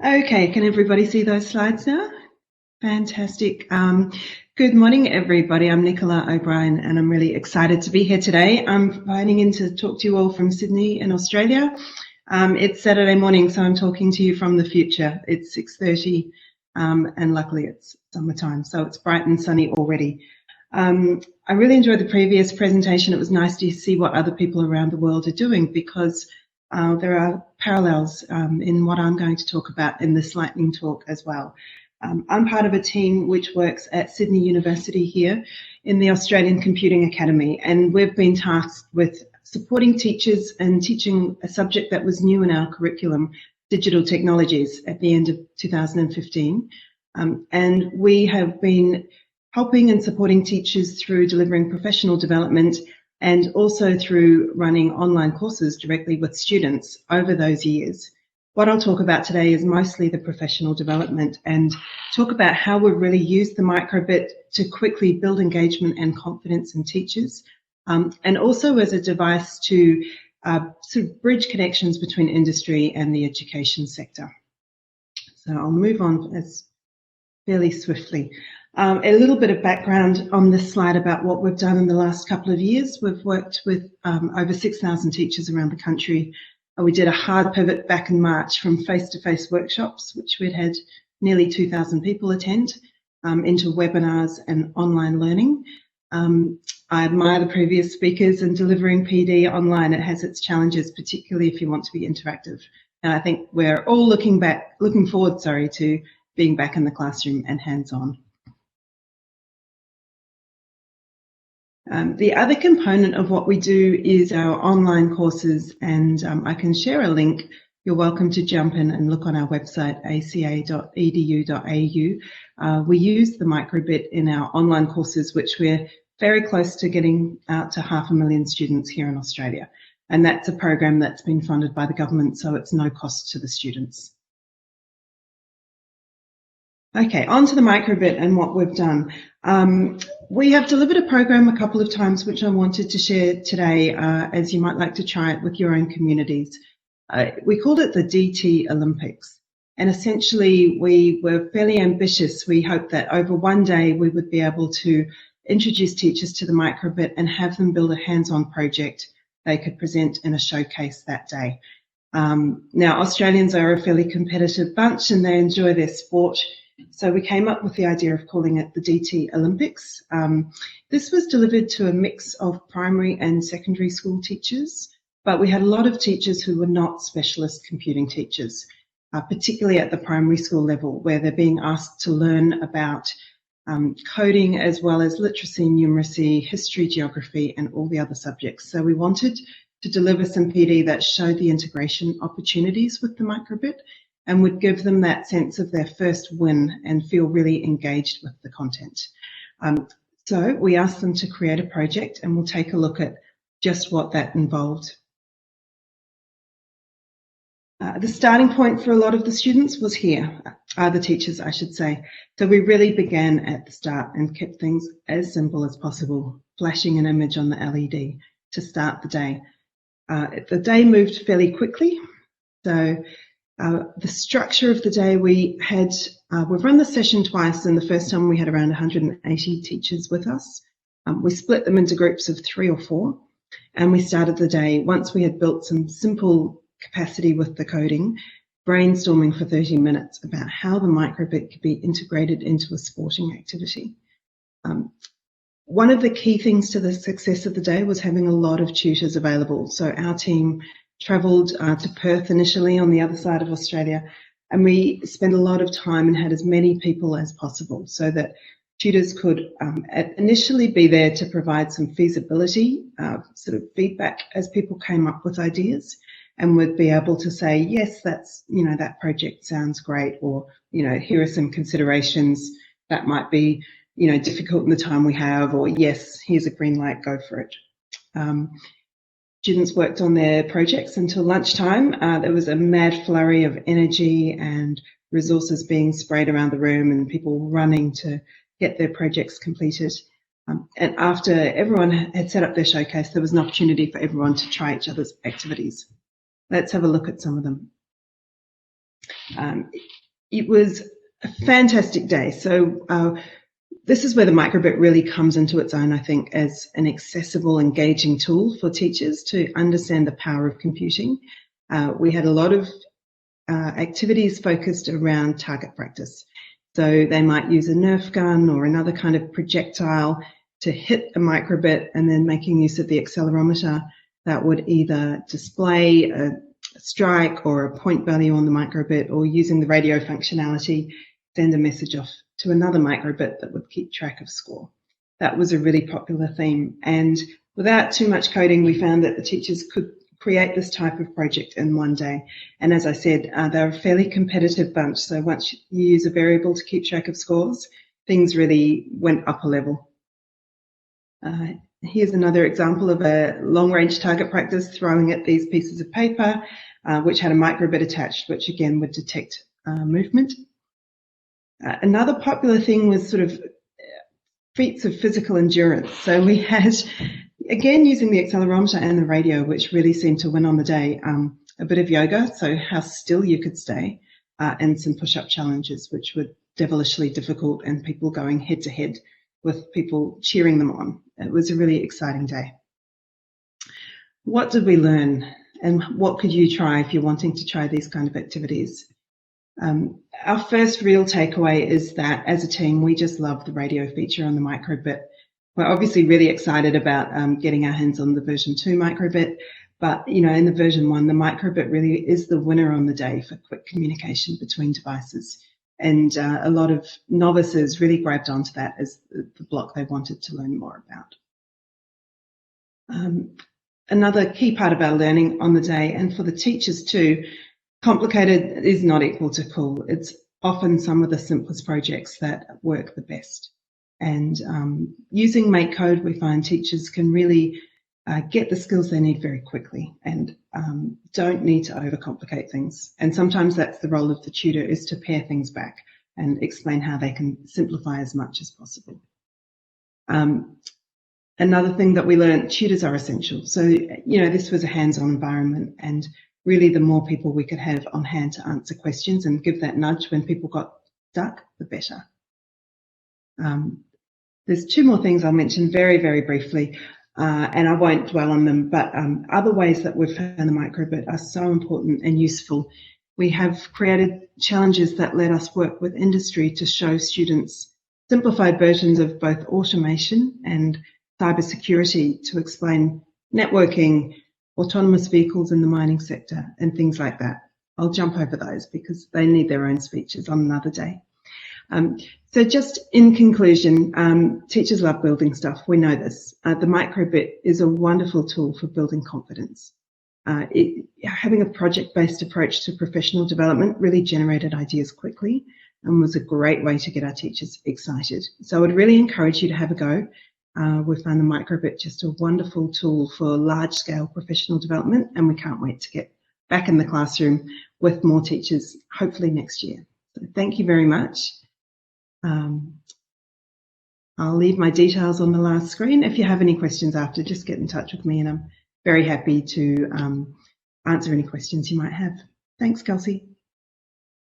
Okay, can everybody see those slides now? Fantastic. Good morning, everybody. I'm Nicola O'Brian, and I'm really excited to be here today. I'm phoning in to talk to you all from Sydney in Australia. It's Saturday morning, so I'm talking to you from the future. It's 6:30, and luckily it's summertime, so it's bright and sunny already. I really enjoyed the previous presentation. It was nice to see what other people around the world are doing because there are parallels in what I'm going to talk about in this lightning talk as well. I'm part of a team which works at Sydney University here in the Australian Computing Academy, and we've been tasked with supporting teachers and teaching a subject that was new in our curriculum, digital technologies, at the end of 2015. And we have been helping and supporting teachers through delivering professional development and also through running online courses directly with students over those years. What I'll talk about today is mostly the professional development and talk about how we've really used the microbit to quickly build engagement and confidence in teachers, and also as a device to sort of bridge connections between industry and the education sector. So I'll move on fairly swiftly. A little bit of background on this slide about what we've done in the last couple of years. We've worked with over 6,000 teachers around the country. We did a hard pivot back in March from face-to-face workshops, which we'd had nearly 2,000 people attend, into webinars and online learning. I admire the previous speakers, and delivering PD online, it has its challenges, particularly if you want to be interactive. And I think we're all looking forward to being back in the classroom and hands-on. The other component of what we do is our online courses, and I can share a link. You're welcome to jump in and look on our website, aca.edu.au. We use the microbit in our online courses, which we're very close to getting out to 500,000 students here in Australia. And that's a program that's been funded by the government, so it's no cost to the students. Okay, on to the microbit and what we've done. We have delivered a program a couple of times which I wanted to share today, as you might like to try it with your own communities. We called it the DT Olympics, and essentially we were fairly ambitious. We hoped that over one day we would be able to introduce teachers to the microbit and have them build a hands-on project they could present in a showcase that day. Now, Australians are a fairly competitive bunch and they enjoy their sport. So we came up with the idea of calling it the DT Olympics. This was delivered to a mix of primary and secondary school teachers, but we had a lot of teachers who were not specialist computing teachers, particularly at the primary school level, where they're being asked to learn about coding as well as literacy, numeracy, history, geography, and all the other subjects. So we wanted to deliver some PD that showed the integration opportunities with the microbit and would give them that sense of their first win and feel really engaged with the content. So we asked them to create a project, and we'll take a look at just what that involved. The starting point for a lot of the students was here, the teachers, I should say. So we really began at the start and kept things as simple as possible, flashing an image on the LED to start the day. The day moved fairly quickly. So the structure of the day, we've run the session twice, and the first time we had around 180 teachers with us. We split them into groups of 3 or 4, and we started the day, once we had built some simple capacity with the coding, brainstorming for 30 minutes about how the microbit could be integrated into a sporting activity. One of the key things to the success of the day was having a lot of tutors available. So our team travelled to Perth initially on the other side of Australia, and we spent a lot of time and had as many people as possible so that tutors could initially be there to provide some feasibility sort of feedback as people came up with ideas, and would be able to say, yes, that's, that project sounds great, or, here are some considerations that might be, difficult in the time we have, or yes, here's a green light, go for it. Students worked on their projects until lunchtime. There was a mad flurry of energy and resources being sprayed around the room and people running to get their projects completed. And after everyone had set up their showcase, there was an opportunity for everyone to try each other's activities. Let's have a look at some of them. It was a fantastic day. So this is where the microbit really comes into its own, I think, as an accessible, engaging tool for teachers to understand the power of computing. We had a lot of activities focused around target practice. So they might use a Nerf gun or another kind of projectile to hit a microbit, and then making use of the accelerometer that would either display a strike or a point value on the microbit, or using the radio functionality, send a message off to another microbit that would keep track of score. That was a really popular theme, and without too much coding, we found that the teachers could create this type of project in one day. And as I said, they're a fairly competitive bunch, so once you use a variable to keep track of scores, things really went up a level. Here's another example of a long-range target practice throwing at these pieces of paper, which had a microbit attached, which again would detect movement. Another popular thing was sort of feats of physical endurance. So we had, again, using the accelerometer and the radio, which really seemed to win on the day, a bit of yoga, so how still you could stay, and some push-up challenges, which were devilishly difficult, and people going head-to-head with people cheering them on. It was a really exciting day. What did we learn, and what could you try if you're wanting to try these kind of activities? Our first real takeaway is that as a team, we just love the radio feature on the microbit. We're obviously really excited about getting our hands on the version 2 microbit, but you know, in the version 1, the microbit really is the winner on the day for quick communication between devices. And a lot of novices really grabbed onto that as the block they wanted to learn more about. Another key part of our learning on the day, and for the teachers too, complicated is not equal to cool. It's often some of the simplest projects that work the best. And using Make Code, we find teachers can really get the skills they need very quickly, and don't need to overcomplicate things. And sometimes that's the role of the tutor, is to pare things back and explain how they can simplify as much as possible. Another thing that we learned, tutors are essential. So, you know, this was a hands-on environment, and really the more people we could have on hand to answer questions and give that nudge when people got stuck, the better. There's two more things I'll mention very, very briefly, and I won't dwell on them, but other ways that we've found the microbit are so important and useful. We have created challenges that let us work with industry to show students simplified versions of both automation and cybersecurity to explain networking, autonomous vehicles in the mining sector, and things like that. I'll jump over those because they need their own speeches on another day. So just in conclusion, teachers love building stuff. We know this. The microbit is a wonderful tool for building confidence. Having a project-based approach to professional development really generated ideas quickly and was a great way to get our teachers excited. So I would really encourage you to have a go. We found the microbit just a wonderful tool for large-scale professional development, and we can't wait to get back in the classroom with more teachers, hopefully next year. So thank you very much. I'll leave my details on the last screen. If you have any questions after, just get in touch with me, and I'm very happy to answer any questions you might have. Thanks, Kelsey.